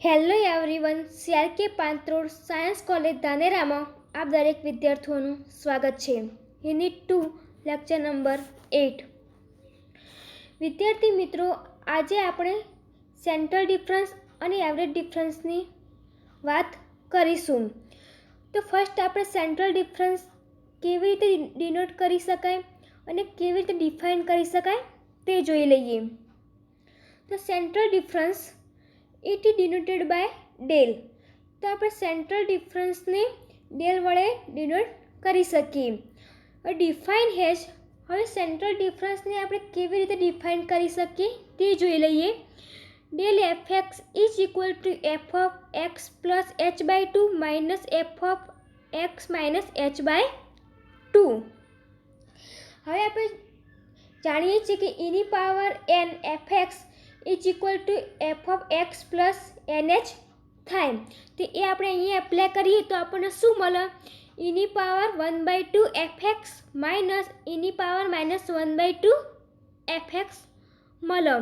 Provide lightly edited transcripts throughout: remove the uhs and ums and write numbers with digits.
Hello everyone, CRK Pantrod science college ધાનેરામાં આપ દરેક વિદ્યાર્થીઓનું સ્વાગત છે. Unit 2 lecture number 8. વિદ્યાર્થી મિત્રો, આજે આપણે સેન્ટ્રલ ડિફરન્સ અને એવરેજ ડિફરન્સની વાત કરીશું. તો ફર્સ્ટ આપણે સેન્ટ્રલ ડિફરન્સ કેવી રીતે ડિનોટ કરી શકાય અને કેવી રીતે ડિફાઇન કરી શકાય તે જોઈ લઈએ. તો central difference it is denoted by del. તો આપણે સેન્ટ્રલ ડિફરન્સને ડેલ વડે ડિનોટ કરી શકીએ. Define has. હવે સેન્ટ્રલ ડિફરન્સને આપણે કેવી રીતે ડિફાઇન કરી શકીએ તે જોઈ લઈએ. Del F X is equal to F of X plus H by 2 minus F of X minus H by 2. હવે આપણે જાણીએ છીએ કે એની power N F X is equal to F of X plus N H થાય. તો એ આપણે અહીંયા એપ્લાય કરીએ તો આપણને શું મળે? એની પાવર 1/2 એફ એક્સ માઇનસ એની પાવર માઇનસ 1/2 એફ એક્સ મળે.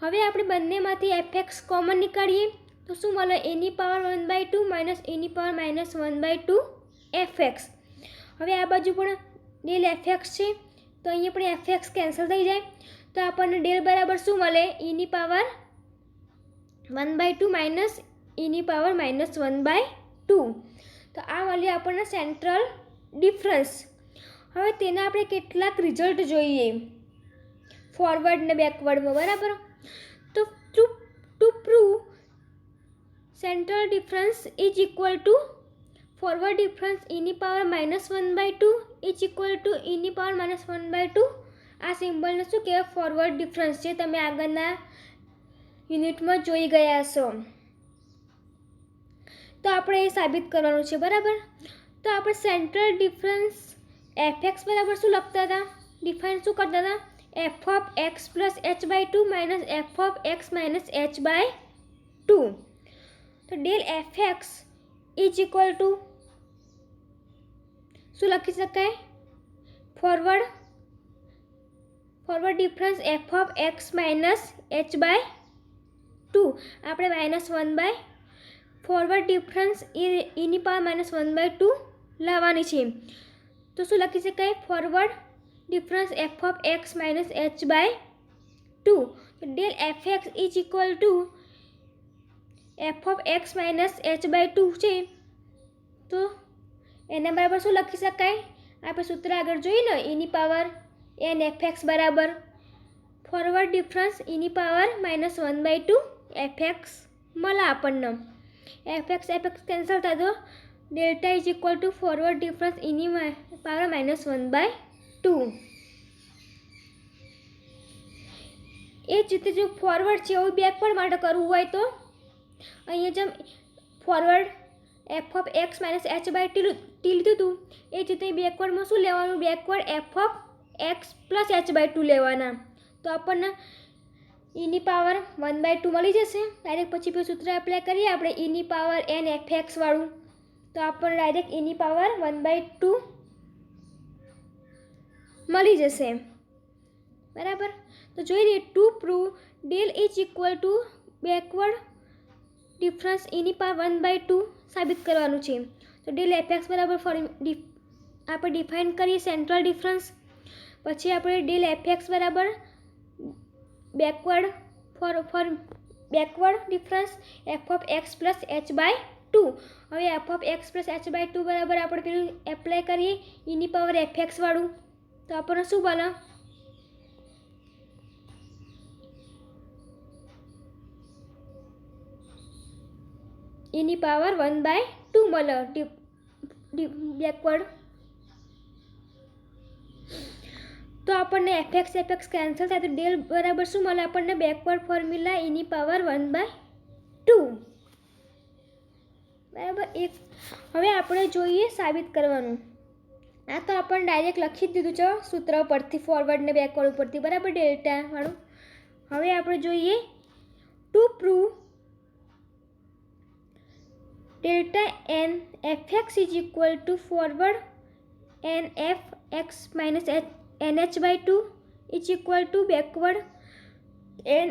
હવે આપણે બંનેમાંથી એફ એક્સ કોમન નીકાળીએ તો શું મળે? એની પાવર 1/2 માઇનસ એની પાવર માઇનસ 1/2 એફ એક્સ. હવે આ બાજુ પણ ડેલ એફ એક્સ છે તો અહીંયા પણ એફ એક્સ કેન્સલ થઈ જાય તો આપણને ડેલ બરાબર શું મળે? એની પાવર 1/2 માઇનસ એની પાવર માઇનસ 1/2. તો આ મળ્યું આપણને સેન્ટ્રલ ડિફરન્સ. હવે તેના આપણે કેટલાક રિઝલ્ટ જોઈએ ફોરવર્ડ ને બેકવર્ડમાં, બરાબર? તો two prove central difference is equal to forward difference એની power minus 1/2 is equal two any power minus 1/2. આ સિમ્બલને શું કહેવાય? ફોરવર્ડ ડિફરન્સ, જે તમે આગળના યુનિટમાં જોઈ ગયા હશો. તો આપણે એ સાબિત કરવાનું છે, બરાબર? તો આપણે સેન્ટ્રલ ડિફરન્સ એફ એક્સ બરાબર શું લખતા હતા? ડિફાઇન શું કરતા હતા? F of X plus H by 2 minus F of X minus H by 2. તો del F X is equal to શું લખી શકાય? Forward difference F of X minus H by 2. આપણે માઇનસ 1/, ફોરવર્ડ ડિફરન્સ એની power minus 1/2 લાવવાની છે. તો શું લખી શકાય? Forward difference F of X minus H by 2. Del F X is equal to F of X minus H by 2 છે તો એના બરાબર શું લખી શકાય? આપણે સૂત્ર આગળ જોઈએ ને, એની પાવર એન એફ એક્સ બરાબર ફોરવર્ડ ડિફરન્સ એની પાવર માઇનસ 1/2 એફ એક્સ મળે આપણને. એફ એક્સ કેન્સલ થાય તો delta is equal to forward difference એની પાવર માઇનસ 1/2. એ જ રીતે જો ફોરવર્ડ છે એવું બેકવર્ડ માટે કરવું હોય તો અહીંયા જેમ forward F of X minus H by T લીધું હતું એ જ રીતે બેકવર્ડમાં શું લેવાનું? Backward F of X plus H by 2 લેવાના. તો આપણને એની પાવર 1/2 મળી જશે. ડાયરેક્ટ પછી સૂત્ર એપ્લાય કરીએ આપણે એની પાવર એન એફ એક્સ વાળું, તો આપણને ડાયરેક્ટ એની પાવર 1/2 મળી જશે, બરાબર? તો જોઈ લઈએ. Two prove del is equal to backward difference એની પાવર 1/2 સાબિત કરવાનું છે. તો ડેલ એફ એક્સ બરાબર આપણે ડિફાઇન કરીએ સેન્ટ્રલ ડિફરન્સ. પછી આપણે ડેલ એફ એક્સ બરાબર backward difference F of X plus H by 2. હવે F of X plus H by 2 બરાબર આપણે પેલું એપ્લાય કરીએ એની પાવર એફ એક્સ વાળું, તો આપણને શું બને? એની પાવર 1/2 મળે બેકવર્ડ. તો આપણને એફ એક્સ કેન્સલ થાય તો ડેલ બરાબર શું મળે આપણને? બેકવર્ડ ફોર્મ્યુલા એની પાવર 1/2, બરાબર? હવે આપણે જોઈએ સાબિત કરવાનું. આ તો આપણને ડાયરેક્ટ લખી જ દીધું છે સૂત્ર પરથી, ફોરવર્ડ ને બેકવર્ડ ઉપરથી, બરાબર? ડેલ્ટા વાળું. હવે આપણે જોઈએ to prove delta N F X is equal to forward N F X minus N H by 2 is equal to backward N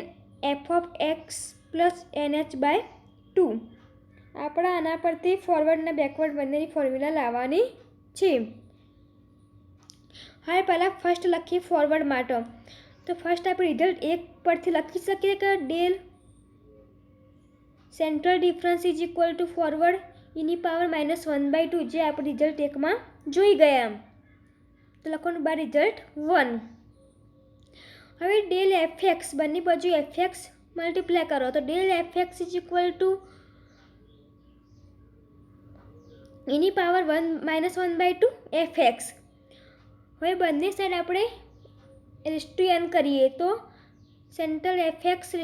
F of X plus N H by two. આપણે આના પરથી forward અને backward બંનેની formula લાવવાની છે. હવે પહેલાં first લખીએ ફોરવર્ડ માટે. તો ફર્સ્ટ આપણે રિઝલ્ટ 1 પરથી લખી શકીએ કે del central difference is equal to forward any power -1/2, જે આપણે રિઝલ્ટ 1માં જોઈ ગયા. તો લખવાનું બાય રિઝલ્ટ 1. હવે ડેલ એફએક્સ બંને બાજુ એફએક્સ મલ્ટીપ્લાય કરો તો del FX is equal two any power -1/2 FX. હવે બંને સાઈડ આપણે n કરીએ તો central FX n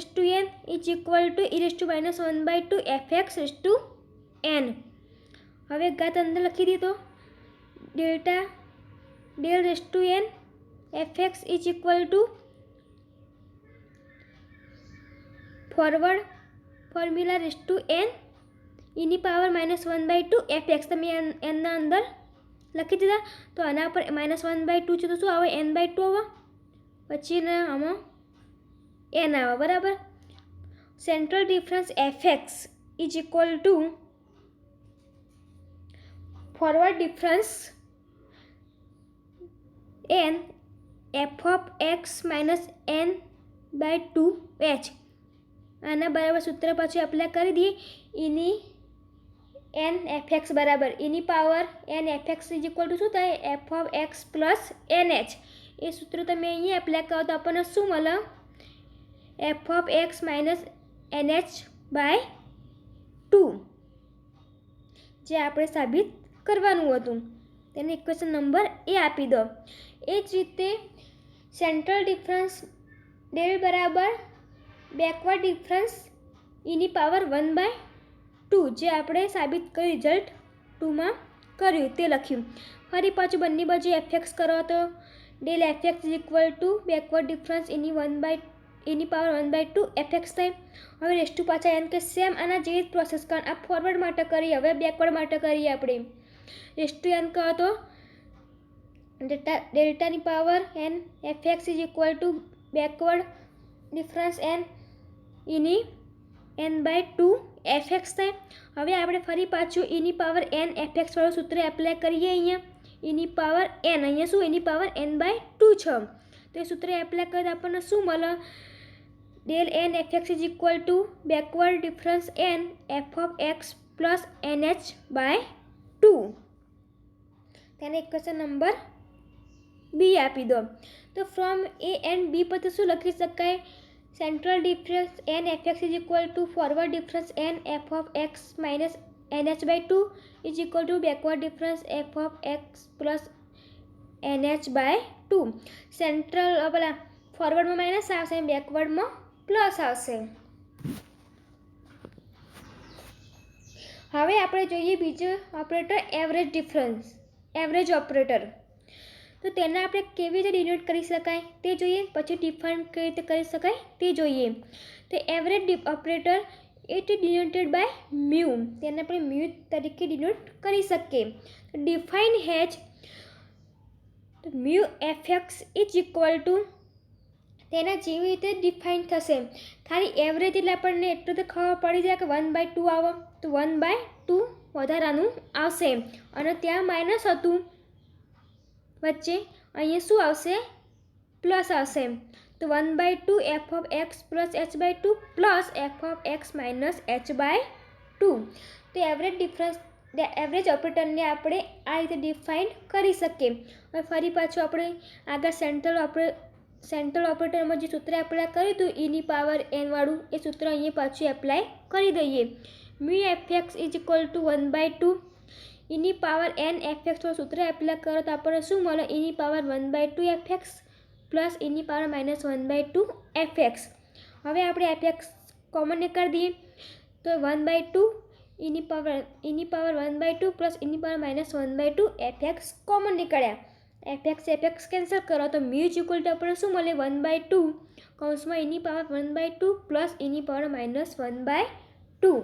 is equal two e−1/2 FX n. હવે ઘાત અંદર લખી દીધો. Del n F X is equal to forward formula n any power -1/2 FX તમે એના અંદર લખી દીધા. તો આના પર -1/2 છે તો શું આવે? n/2 આવે. પછી આમાં n આવે, બરાબર. Central difference FX is equal to forward difference n f(x - n/2h). આના બરાબર સૂત્ર પાછું એપ્લાય કરી દઈએ. એની n fx બરાબર એની power n fx is equal to શું થાય? f(x + nh). એ સૂત્ર તમે અહીંયા એપ્લાય કરો તો આપણને શું મળે? f(x - nh/2), જે આપણે સાબિત કરવાનું હતું. તેને ઇક્વેશન નંબર એ આપી દો. એ જ રીતે સેન્ટ્રલ ડિફરન્સ ડેલ બરાબર બેકવર્ડ ડિફરન્સ એની પાવર 1/2, જે આપણે સાબિત કર્યું રિઝલ્ટ 2માં કર્યું તે લખ્યું. ફરી પાછું બંને બાજુ એફએક્સ કરો તો del FX is equal to backward difference એની પાવર 1/2 એફએક્સ થાય. હવે રેસ્ટુ પાછા એમ કે સેમ આના જેવી જ પ્રોસેસ કારણ આ ફોરવર્ડ માટે કરી, હવે બેકવર્ડ માટે કરીએ આપણે. રેસ્ટુ એન કહો તો ડેલ્ટાની power n F X is equal to backward difference એની n/2 એફએક્સ થાય. હવે આપણે ફરી પાછું એની પાવર n એફએક્સ વાળું સૂત્ર એપ્લાય કરીએ. અહીંયા એની પાવર n, અહીંયા શું એની પાવર n/2 છે. તો એ સૂત્ર એપ્લાય કરીએ તો આપણને શું મળે? Del n F X is equal to backward difference n f(x + nh/2). તેને ઇક્વેશન નંબર બી આપી દો. તો ફ્રોમ એ એન્ડ બી પરથી શું લખી શકાય? Central difference n fx is equal to forward difference n f(x - nh/2) is equal to backward difference f(x + nh/2). Central પેલા ફોરવર્ડમાં minus આવશે, બેકવર્ડમાં પ્લસ આવશે. હવે આપણે જોઈએ બીજો operator average difference, average operator. તો તેને આપણે કેવી રીતે ડિનોટ કરી શકાય તે જોઈએ, પછી ડિફાઇન કઈ રીતે કરી શકાય તે જોઈએ. તો average operator it denoted by mu, તેને આપણે મ્યુ તરીકે ડિનોટ કરી શકીએ. Define as mu f x is equal to તેના જેવી રીતે ડિફાઇન થશે. ખાલી એવરેજ એટલે આપણને એટલું તો ખબર પડી જાય કે 1/2 આવે તો 1/2 વધારાનું આવશે. અને ત્યાં માઇનસ હતું વચ્ચે, અહીંયા શું આવશે? પ્લસ આવશે. તો 1/2 f(x + h/2) plus f(x - h/2). તો એવરેજ ડિફરન્સ એવરેજ ઓપરેટરને આપણે આ રીતે ડિફાઇન કરી શકીએ. હવે ફરી પાછું આપણે આગળ સેન્ટ્રલ ઓપરેટરમાં જે સૂત્ર એપ્લાય કર્યું હતું એની પાવર n વાળું, એ સૂત્ર અહીંયા પાછું એપ્લાય કરી દઈએ. Mu f x is equal two 1/2 any power n FX વાળું સૂત્ર એપ્લાય કરો તો આપણને શું મળે? એની પાવર 1/2 એફએક્સ પ્લસ એની પાવર -1/2 એફએક્સ. હવે આપણે એફએક્સ કોમન કરી દઈએ તો 1/2 એની પાવર 1/2 પ્લસ એની પાવર -1/2 એફએક્સ કોમન નીકળ્યા. એફએક્સ કેન્સલ કરો તો મ્યુ ઇઝ ઇક્વલ ટુ આપણને શું મળે? 1/2 કૌંસમાં એની પાવર 1/2 પ્લસ એની પાવર -1/2.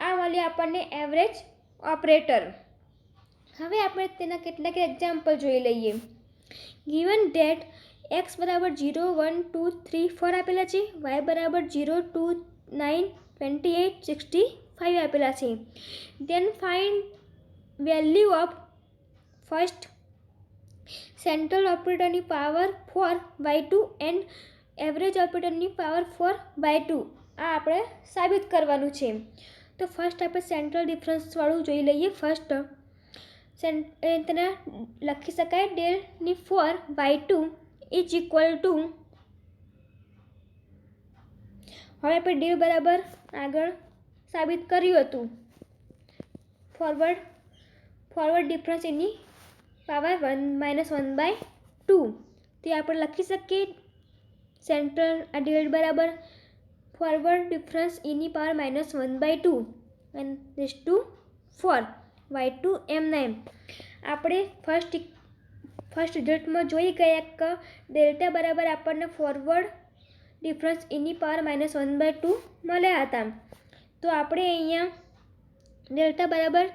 આ મળ્યું આપણને એવરેજ ઓપરેટર. હવે આપણે તેના કેટલાક એક્ઝામ્પલ જોઈ લઈએ. ગિવન ડેટ x બરાબર 0, 1, 2, 3, 4 આપેલા છે, y બરાબર 0, 2, 9, 28, 65 આપેલા છે. Then find value of first central ઓપરેટરની પાવર 4/2 એન્ડ એવરેજ ઓપરેટરની પાવર 4/2. આ આપણે સાબિત કરવાનું છે. તો ફર્સ્ટ આપણે સેન્ટ્રલ ડિફરન્સવાળું જોઈ લઈએ. ફર્સ્ટ તેને લખી શકાય ડેલની 4/2 ઇઝ ઇક્વલ ટુ, હવે આપણે ડેલ બરાબર આગળ સાબિત કર્યું હતું. ફોરવર્ડ ડિફરન્સ એની પાવર -1/2 તે આપણે લખી શકીએ. સેન્ટ્રલ આ ડેલ બરાબર ફોરવર્ડ ડિફરન્સ એની પાવર -1/2 એન્ડ રેઝ ટુ 4/2 એમના એમ. આપણે ફર્સ્ટ રિઝલ્ટમાં જોઈ ગયા કે ડેલ્ટા બરાબર આપણને ફોરવર્ડ ડિફરન્સ એની પાવર -1/2 મળ્યા હતા. તો આપણે અહીંયા ડેલ્ટા બરાબર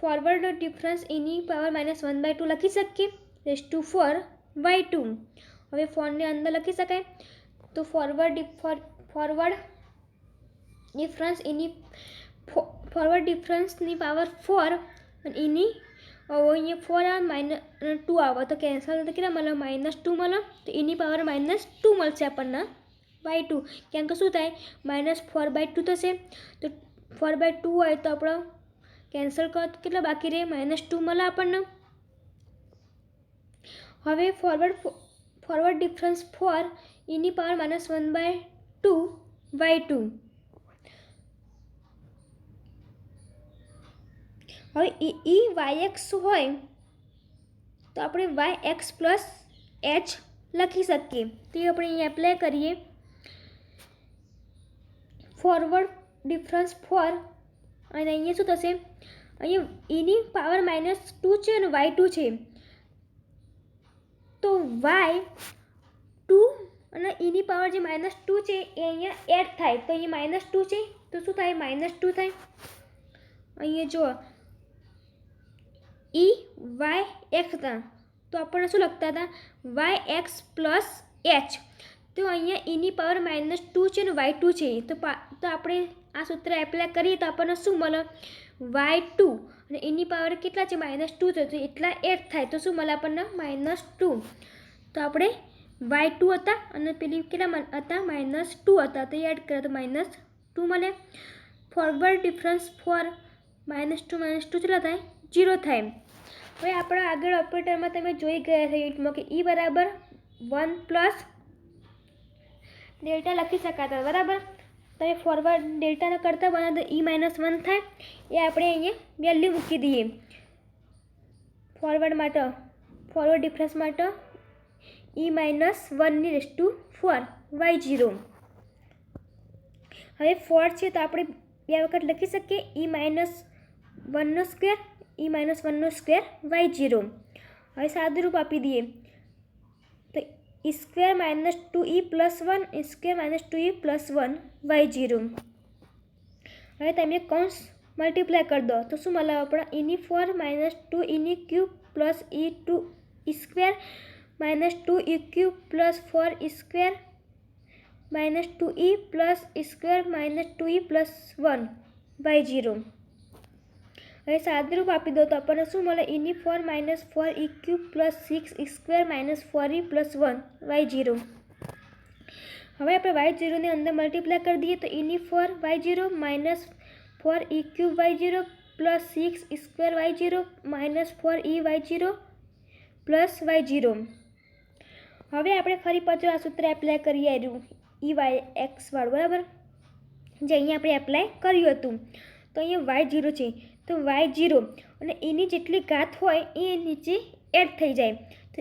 ફોરવર્ડ ડિફરન્સ એની પાવર -1/2 લખી શકીએ રેઝ ટુ 4/2. હવે 4ને અંદર લખી શકાય. તો ફોરવર્ડ ડિફરન્સની પાવર 4 અને એની અહીંયા 4 આવે -2 આવે તો કેન્સલ તો કેટલા મળે? -2 મળે. તો એની પાવર -2 મળશે આપણને /2. કેમ કે શું થાય? -4/2 થશે. તો 4/2 હોય તો આપણો કેન્સલ કરો તો કેટલા બાકી રહે? -2 મળે આપણને. હવે ફોરવર્ડ ડિફરન્સ 4 એની પાવર -1/2/2. હવે yx હોય તો આપણે yx પ્લસ h લખી શકીએ. તે આપણે અહીંયા એપ્લાય કરીએ. ફોરવર્ડ ડિફરન્સ 4 અને અહીંયા શું થશે? અહીંયા એની પાવર -2 છે અને y2 છે. તો y2 અને એની પાવર જે -2 છે એ અહીંયા એડ થાય. તો અહીંયા -2 છે તો શું થાય? -2 થાય. અહીંયા જુઓ yx હતા તો આપણને શું લખતા હતા? yx plus h. તો અહીંયા એની પાવર -2 છે અને y2 છે. તો આપણે આ સૂત્ર એપ્લાય કરીએ તો આપણને શું મળે? y2 અને એની પાવર કેટલા છે? -2 છે. તો એટલા એડ થાય તો શું મળે આપણને? -2. તો આપણે y2 હતા અને પેલી કેટલા હતા? -2 હતા. તો એડ કરે તો -2 મળે. ફોરવર્ડ ડિફરન્સ 4 -2 કેટલા થાય? 0 થાય. હવે આપણા આગળ ઓપરેટરમાં તમે જોઈ ગયા છો યુનિટમાં કે બરાબર 1 પ્લસ ડેલ્ટા લખી શકાતા બરાબર. તમે ફોરવર્ડ ડેલ્ટાના કરતાં બનાવો તો -1 થાય. એ આપણે અહીંયા વેલ્યુ મૂકી દઈએ ફોરવર્ડ ડિફરન્સ માટે -1 રેઝ ટુ 4/0. હવે 4 છે તો આપણે 2 વખત લખી શકીએ -1/2 -1/2/0. હવે સાદું રૂપ આપી દઈએ તો સ્ક્વેર -2e + 1 સ્ક્વેર -2e + 1/0. હવે તમે કૌંસ મલ્ટીપ્લાય કરી દો તો શું મળે આપણે? e4 -2e³ plus e2 square -2e³ plus 4 square -2e plus square -2e + 1/0. હવે સાદુરૂપ આપી દો તો આપણને શું મળે? e4 -4e³ plus 6 square -4e + 1/0. હવે આપણે y0 ને અંદર મલ્ટીપ્લાય કરી દઈએ તો e4 y0 -4e³ plus 6 square y0 -4e y0 + y0. હવે આપણે ફરી પાછું આ સૂત્ર એપ્લાય કરીએ yx વાળું બરાબર, જે અહીંયા આપણે એપ્લાય કર્યું હતું. તો અહીંયા y0 છે તો y0 અને એની જેટલી ઘાત હોય એ નીચે એડ થઈ જાય. તો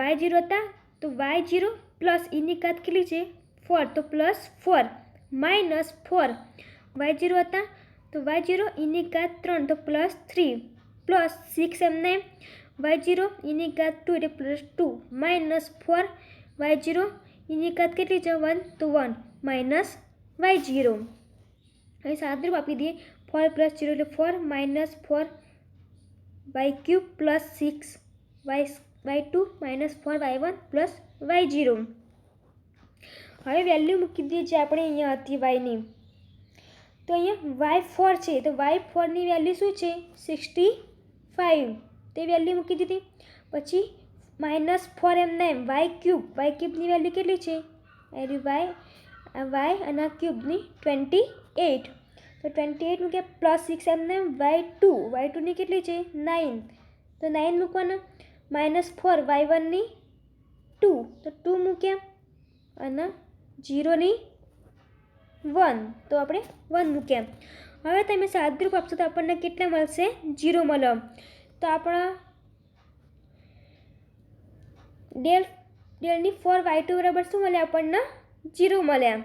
y0 હતા તો y0 પ્લસ એની ઘાત કેટલી છે? 4. તો +4 -4 y0 હતા તો y0 એની ઘાત 3 તો +3 પ્લસ 6 એમને y0 એની ઘાત 2 એટલે +2 -4 y0 એની ઘાત કેટલી છે? 1 તો 1 -y0. અહીં સાદુરૂપ આપી દઈએ 4 + 0 એટલે 4 -4 y³ plus 6 y2 -4 y1 + y0. હવે વેલ્યુ મૂકી દઈએ જે આપણે અહીંયા હતી yની તો અહીંયા y4 છે, તો y4ની વેલ્યુ શું છે 65, તે વેલ્યુ મૂકી દીધી. પછી -4 એમના એમ y ક્યુબની વેલ્યુ કેટલી છે y અને ક્યુબની 28, તો 28 મૂક્યા. +6 એમના એમ y2ની કેટલી છે 9, તો 9 મૂકવાના. -4 y1ની 2, તો 2 મૂક્યા. અને 0ની 1, તો આપણે 1 મૂક્યા. હવે તમે સાદુરૂપ આપશો તો આપણને કેટલા મળશે 0 મળે. તો આપણા ડેલની 4y2 બરાબર શું મળે આપણને 0 મળ્યા,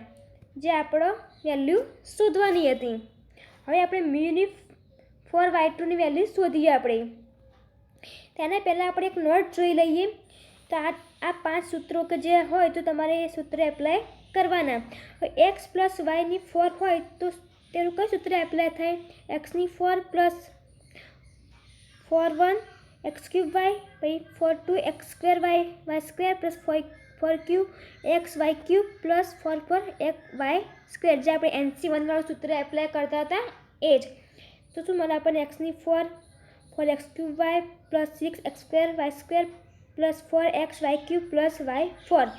જે આપણો વેલ્યુ શોધવાની હતી. હવે આપણે મ્યુની 4y2ની વેલ્યુ શોધીએ. આપણે તેના પહેલાં આપણે એક નોટ જોઈ લઈએ. તો આ 5 સૂત્રો કે જે હોય તો તમારે એ સૂત્ર એપ્લાય કરવાના. x + y ની 4 હોય તો તેનું કયું સૂત્ર એપ્લાય થાય? x ની 4 + 4 1 x³ y, પછી 4 2 x² y y² + 4 q x y³ + 4 4 y², જે આપણે NC1 વાળું સૂત્ર એપ્લાય કરતા હતા એ જ. તો શું મળે આપણને? x ની 4 4x³ y + 6x² y² + 4x y³ + y4.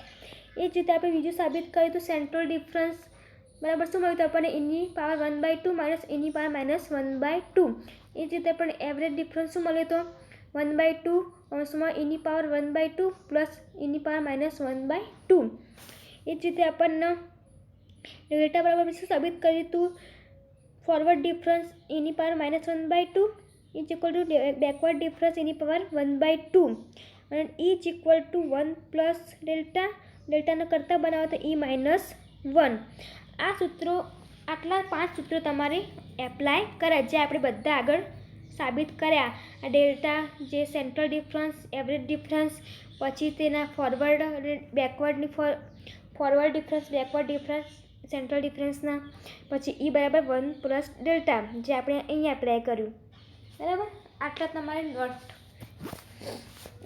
એ જ રીતે આપણે બીજું સાબિત કર્યું તો સેન્ટ્રલ ડિફરન્સ બરાબર શું મળ્યું? તો આપણને e⁻1/2 - e⁻−1/2. એ જ રીતે આપણને એવરેજ ડિફરન્સ શું મળ્યો? તો 1/2 e⁻1/2 + e⁻−1/2. એ જ રીતે આપણને ડેલ્ટા બરાબર શું સાબિત કર્યું હતું? Forward difference e⁻−1/2 = backward difference e⁻1/2, અને e = 1 + ડેલ્ટાને કરતાં બનાવો તો e−1. આ સૂત્રો, આટલા 5 સૂત્રો તમારે એપ્લાય કર્યા, જે આપણે બધા આગળ સાબિત કર્યા. આ ડેલ્ટા, જે સેન્ટ્રલ ડિફરન્સ, એવરેજ ડિફરન્સ, પછી તેના forward difference, backward difference, central ડિફરન્સના, પછી e = 1 + ડેલ્ટા, જે આપણે અહીંયા એપ્લાય કર્યું. બરાબર, આટલા તમારે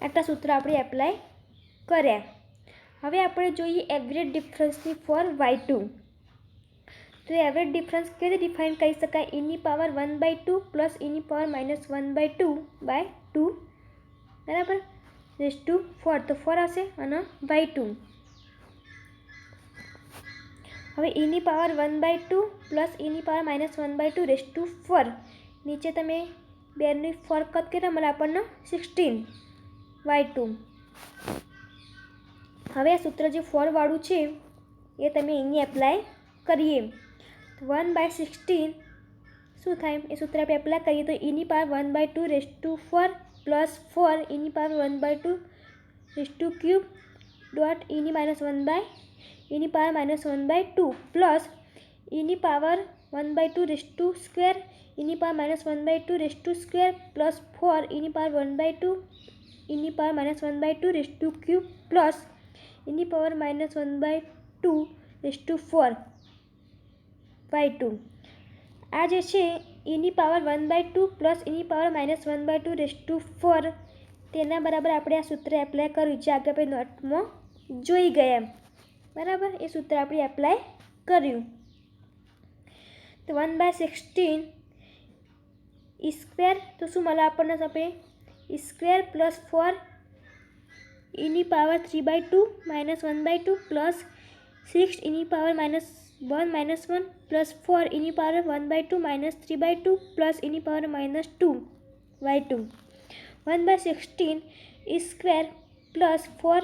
આટલા સૂત્ર આપણે એપ્લાય કર્યા. હવે આપણે જોઈએ એવરેજ ડિફરન્સની ફોર y2. તો એવરેજ ડિફરન્સ કેવી રીતે ડિફાઇન કરી શકાય? e⁻1/2 + e⁻−1/2/2, બરાબર, ⁴ તો 4 હશે, અને y2. હવે e⁻1/2 + e⁻−1/2/4, નીચે તમે 2ની 4 કદ કેટલા મળે આપણને? 16 y2. હવે આ સૂત્ર જે 4 વાળું છે એ તમે અહીંયા એપ્લાય કરીએ. 1/16 શું થાય? એ સૂત્ર આપણે એપ્લાય કરીએ તો e⁻1/2/4 + 4 e⁻1/2/3 e⁻−1/2 + e⁻1/2² e⁻1/2² + 4 e⁻1/2 e⁻−1/2³ + e⁻−1/2/4 y2. આ જે છે e⁻1/2 + e⁻−1/2/4, તેના બરાબર આપણે આ સૂત્ર એપ્લાય કર્યું, જે આગળ આપણે નોટમાં જોઈ ગયા. બરાબર, એ સૂત્ર આપણે એપ્લાય કર્યું. તો 1/16 e², તો શું મળે આપણને? આપણે e² + 4 e⁻3/2 -1/2 + 6 e⁻1 + 4 e⁻1/2 -3/2 + e⁻−2 y2. 1/16 e² + 4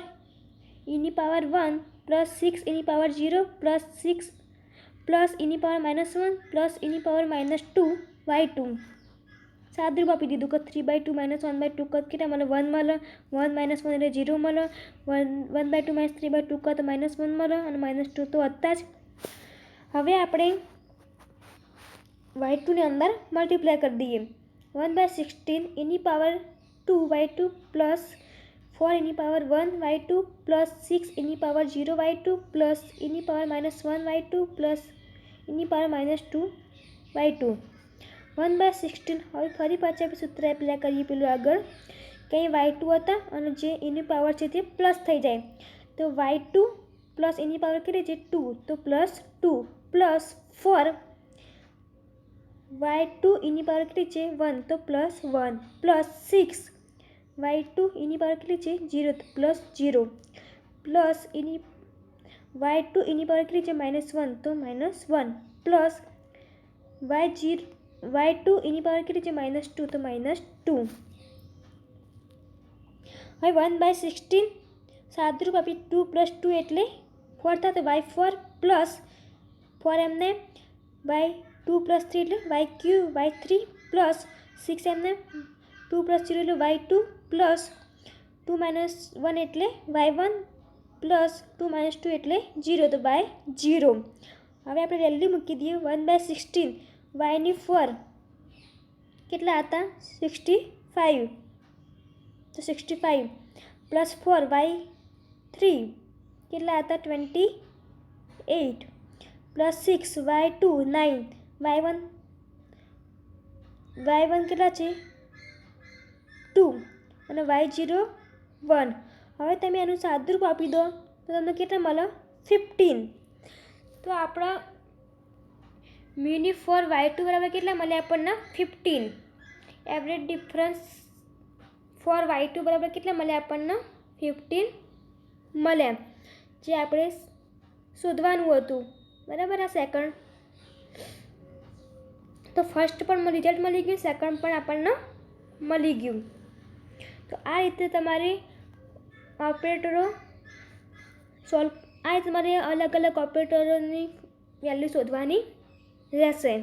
e⁻1 + 6 e⁻0 + 6 + e⁻−1 + e⁻−2 y2. સાદુરૂપ આપી દીધું કે 3/2 -1/2 કદ કેટલા મળે? 1 મળે. 1 - 1 એટલે 0 મળે. 1/2 - 3/2 કદ -1 મળે, અને -2 તો હતા જ. હવે આપણે y2 ની અંદર મલ્ટીપ્લાય કરી દઈએ. 1/16 e⁻2 y2 + 4 e⁻1 y2 + 6 e⁻0 y2 + e⁻−1 y2 + e⁻−2 y2. 1/16. હવે ફરી પાછા આપણે સૂત્ર એપ્લાય કરીએ. પેલું આગળ કંઈ y2 હતા, અને જે એની પાવર છે તે પ્લસ થઈ જાય. તો y2 + એની પાવર કેટલી છે? 2, તો +2 + 4 y2 એની પાવર કેટલી છે 1 તો +1 +6 y2 એની પાવર કેટલી છે 0 તો +0 પ્લસ એની y2 એની પાવર કેટલી છે -1 તો -1 પ્લસ y2 એની પાવર કેટલી છે -2 તો -2. હવે 1/16 સાદુરૂપ આપી 2 + 2 એટલે 4 થાય તો y4 પ્લસ 4 એમને y2 + 3 એટલે y3 પ્લસ 6 એમને 2 + 0 એટલે y2 પ્લસ 2 - 1 એટલે y1 પ્લસ 2 - 2 એટલે 0 તો 0. હવે આપણે વેલ્યુ મૂકી દઈએ 1/16 yની 4 કેટલા હતા 65 તો 65 પ્લસ 4 y3 કેટલા હતા 28 પ્લસ 6 y2 9 y1 કેટલા છે 2 અને y0 1. હવે તમે આનું સાદુરૂપ આપી દો તો તમને કેટલા મળે 15. તો આપણા મ્યુની ફોર y2 બરાબર કેટલા મળે આપણને 15. એવરેજ ડિફરન્સ ફોર y2 બરાબર કેટલા મળે આપણને 15 મળ્યા, જે આપણે શોધવાનું હતું. બરાબર. આ સેકન્ડ તો ફર્સ્ટ પણ રિઝલ્ટ મળી ગયું, સેકન્ડ પણ આપણને મળી ગયું. તો આ રીતે તમારે ઓપરેટરો તમારે અલગ અલગ ઓપરેટરોની વેલ્યુ શોધવાની રહેશે.